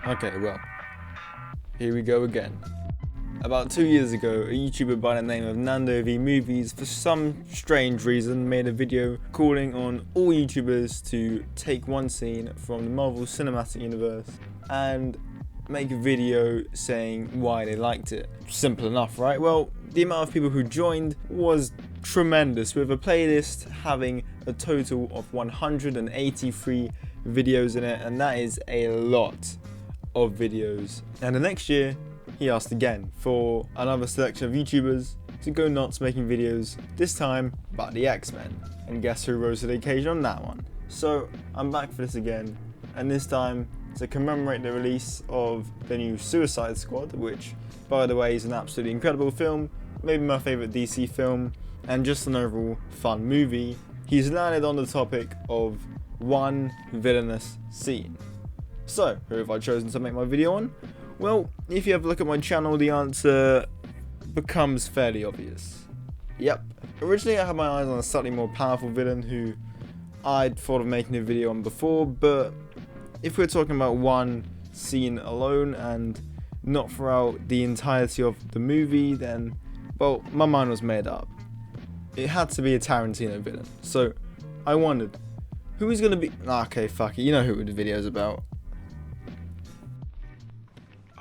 Okay, well, here we go again. About 2 years ago, a YouTuber by the name of Nando V Movies, for some strange reason, made a video calling on all YouTubers to take one scene from the Marvel Cinematic Universe and make a video saying why they liked it. Simple enough, right? Well, the amount of people who joined was tremendous, with a playlist having a total of 183 videos in it, and that is a lot of videos. And the next year, he asked again for another selection of YouTubers to go nuts making videos, this time about the X-Men. And guess who rose to the occasion on that one? So I'm back for this again, and this time to commemorate the release of the new Suicide Squad, which, by the way, is an absolutely incredible film, maybe my favourite DC film, and just an overall fun movie. He's landed on the topic of one villainous scene. So, who have I chosen to make my video on? Well, if you have a look at my channel, the answer becomes fairly obvious. Yep, originally I had my eyes on a slightly more powerful villain who I'd thought of making a video on before, but if we're talking about one scene alone and not throughout the entirety of the movie, then, well, my mind was made up. It had to be a Tarantino villain, so I wondered, who is going to be... Okay, fuck it, you know who the video's about.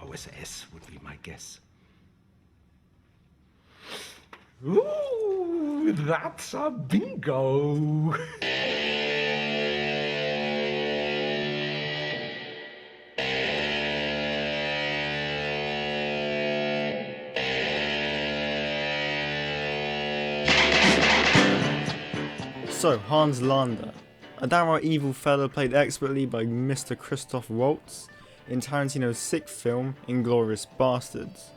OSS would be my guess. Ooh, that's a bingo! So, Hans Landa, a downright evil fella played expertly by Mr. Christoph Waltz in Tarantino's sixth film, Inglourious Bastards.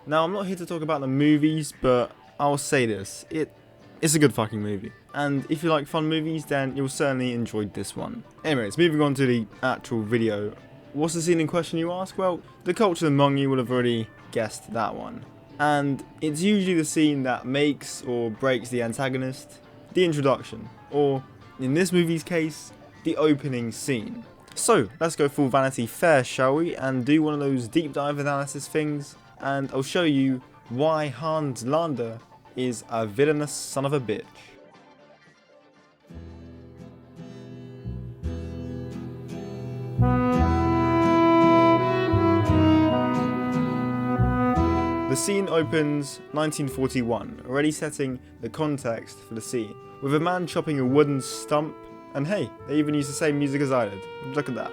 Now, I'm not here to talk about the movies, but I'll say this, it's a good fucking movie. And if you like fun movies, then you'll certainly enjoy this one. Anyways, moving on to the actual video. What's the scene in question, you ask? Well, the culture among you will have already guessed that one. And it's usually the scene that makes or breaks the antagonist, the introduction, or in this movie's case, the opening scene. So, let's go full Vanity Fair, shall we, and do one of those deep dive analysis things, and I'll show you why Hans Landa is a villainous son of a bitch. The scene opens 1941, already setting the context for the scene, with a man chopping a wooden stump, and hey, they even use the same music as I did, look at that.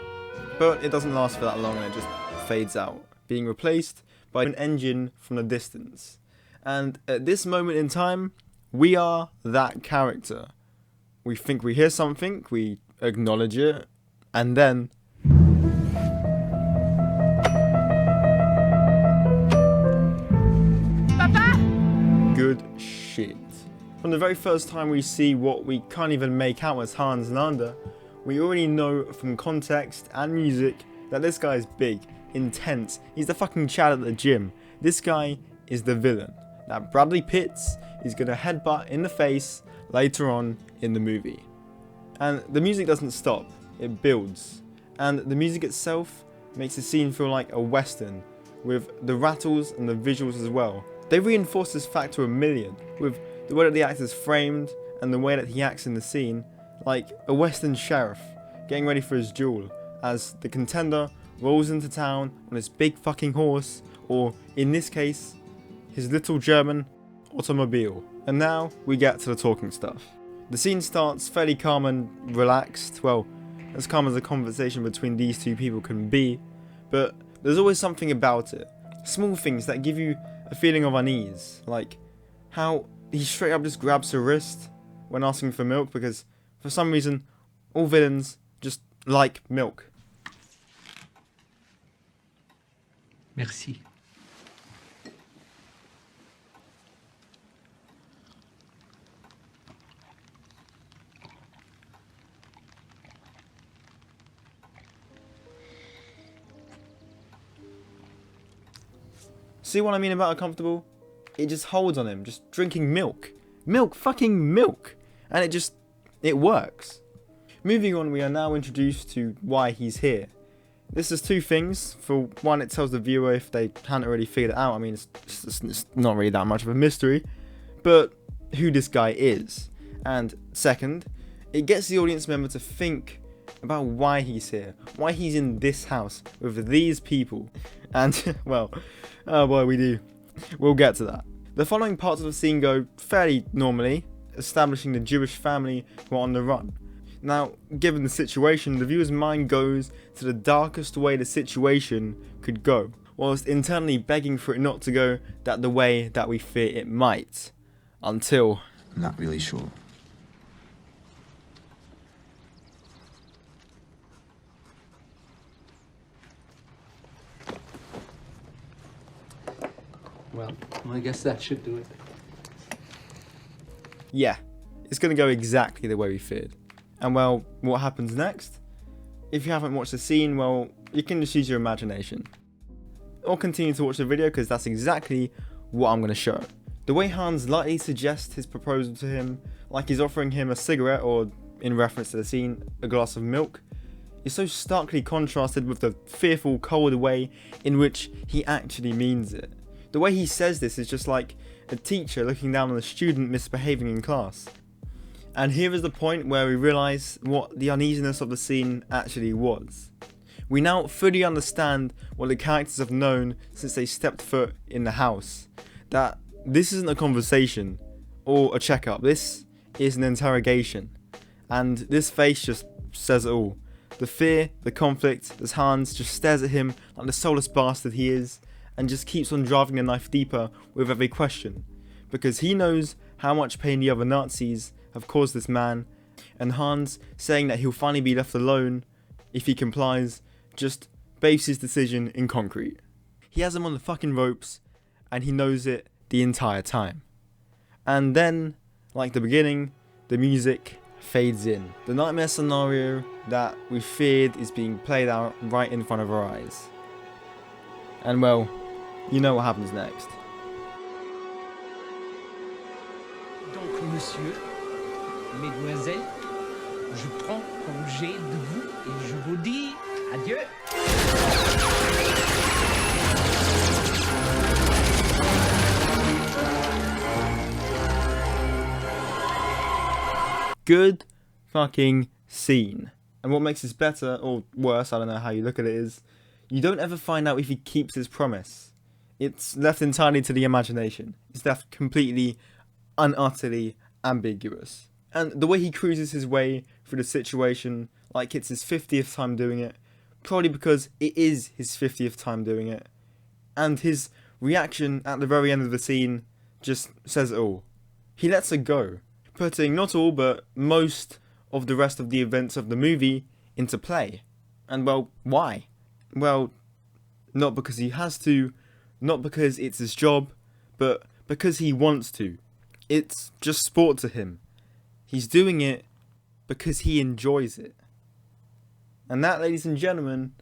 But it doesn't last for that long and it just fades out, being replaced by an engine from the distance. And at this moment in time, we are that character. We think we hear something, we acknowledge it, and then... Good shit. From the very first time we see what we can't even make out as Hans Landa, we already know from context and music that this guy is big, intense, he's the fucking Chad at the gym. This guy is the villain that Bradley Pitts is gonna headbutt in the face later on in the movie. And the music doesn't stop, it builds. And the music itself makes the scene feel like a western, with the rattles and the visuals as well. They reinforce this fact to a million, with the way that the actor's framed and the way that he acts in the scene, like a western sheriff getting ready for his duel, as the contender rolls into town on his big fucking horse, or in this case, his little German automobile. And now we get to the talking stuff. The scene starts fairly calm and relaxed, well, as calm as a conversation between these two people can be, but there's always something about it. Small things that give you a feeling of unease, like how he straight up just grabs her wrist when asking for milk, because for some reason all villains just like milk. Merci. See what I mean about uncomfortable? It just holds on him, just drinking milk. Milk, fucking milk! And it works. Moving on, we are now introduced to why he's here. This is two things. For one, it tells the viewer, if they hadn't already figured it out, I mean, it's not really that much of a mystery, but who this guy is. And second, it gets the audience member to think about why he's here, why he's in this house with these people. And, well, oh boy, we do. We'll get to that. The following parts of the scene go fairly normally, establishing the Jewish family who are on the run. Now, given the situation, the viewer's mind goes to the darkest way the situation could go, whilst internally begging for it not to go the way that we fear it might. Until... I'm not really sure. Well, I guess that should do it. Yeah, it's going to go exactly the way we feared. And well, what happens next? If you haven't watched the scene, well, you can just use your imagination. Or continue to watch the video, because that's exactly what I'm going to show. The way Hans lightly suggests his proposal to him, like he's offering him a cigarette, or in reference to the scene, a glass of milk, is so starkly contrasted with the fearful, cold way in which he actually means it. The way he says this is just like a teacher looking down on a student misbehaving in class. And here is the point where we realise what the uneasiness of the scene actually was. We now fully understand what the characters have known since they stepped foot in the house. That this isn't a conversation or a checkup, this is an interrogation. And this face just says it all. The fear, the conflict, as Hans just stares at him like the soulless bastard he is, and just keeps on driving the knife deeper with every question. Because he knows how much pain the other Nazis have caused this man, and Hans saying that he'll finally be left alone if he complies just bases his decision in concrete. He has him on the fucking ropes, and he knows it the entire time. And then, like the beginning, the music fades in. The nightmare scenario that we feared is being played out right in front of our eyes. And well, you know what happens next. Donc, monsieur, mesdemoiselles, je prends congé de vous et je vous dis adieu. Good fucking scene. And what makes this better, or worse, I don't know how you look at it, is you don't ever find out if he keeps his promise. It's left entirely to the imagination. It's left completely, unutterly ambiguous. And the way he cruises his way through the situation, like it's his 50th time doing it, probably because it is his 50th time doing it, and his reaction at the very end of the scene just says it all. He lets it go, putting not all but most of the rest of the events of the movie into play. And well, why? Well, not because he has to, not because it's his job, but because he wants to. It's just sport to him. He's doing it because he enjoys it. And that, ladies and gentlemen,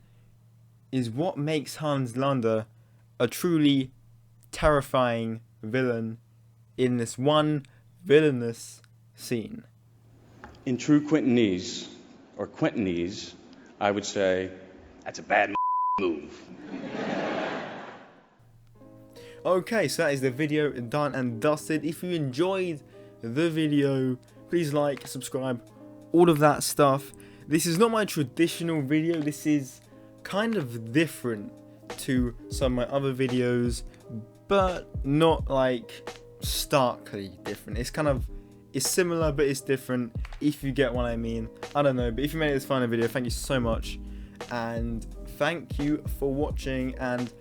is what makes Hans Landa a truly terrifying villain in this one villainous scene. In true Quentinese, I would say, that's a bad move. Okay, so that is the video done and dusted. If you enjoyed the video, please like, subscribe, all of that stuff. This is not my traditional video. This is kind of different to some of my other videos, but not like starkly different. It's kind of, it's similar, but it's different, if you get what I mean. I don't know, but if you made it this far in the video, thank you so much, and thank you for watching, and